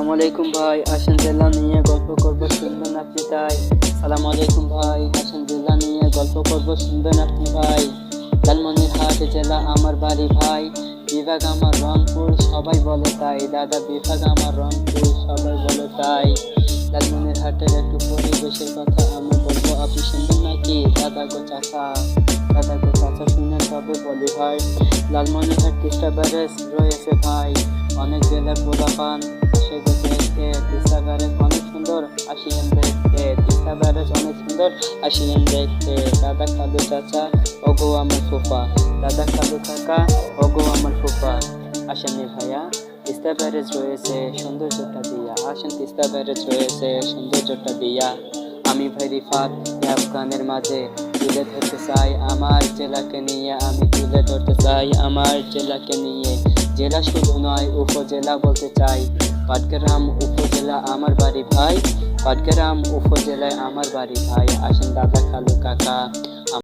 আসসালামু আলাইকুম ভাই, আসেন জেলা নিয়ে গল্প করব, শুনবেন আপনি তাই। আসসালামু আলাইকুম ভাই, আসেন জেলা নিয়ে গল্প করব, শুনবেন আপনি ভাই। লালমনিরহাট জেলা আমার বাড়ি ভাই, বিভাগ আমার রংপুর, সবাই বলে তাই। দাদা বিভাগ আমার রংপুর, সবাই বলে তাই। লালমনিরহাটের একটু পরিবেশের কথা আমি বলবো, আপনি শুনবেন নাকি? দাদা গো চাচা, দাদা গো চাচা শুনে তবে বলি ভাই। লালমনিরহাট তিস্তা ব্যারেজ রয়েছে ভাই, অনেক জেলার পোলাপান আসে দেখতে। তিস্তা ব্যারেজ অনেক সুন্দর, আসিয়েন দেখতে। তিস্তা ব্যারেজ অনেক সুন্দর, আসিয়েন দেখতে। দাদা খালু চাচা ওগো আমার ফুফা, দাদা খালু কাকা ওগো আমার ফুফা। আসেননি ভাইয়া, তিস্তা ব্যারেজ রয়েছে সৌন্দর্যটা দিয়া। আসেন তিস্তা ব্যারেজ রয়েছে সৌন্দর্যটা দিয়া। আমি ভাই রিফাত র‍্যাপ গানের মাঝে তুলে ধরতে চাই আমার জেলাকে নিয়ে। আমি তুলে ধরতে চাই আমার জেলাকে নিয়ে। জেলা শুধু নয়, উপজেলা বলতে চাই। পাটগ্রাম উপজেলা আমার বাড়ি ভাই, পাটগ্রাম উপজেলায় আমার বাড়ি ভাই। আসেন দাদা খালু কাকা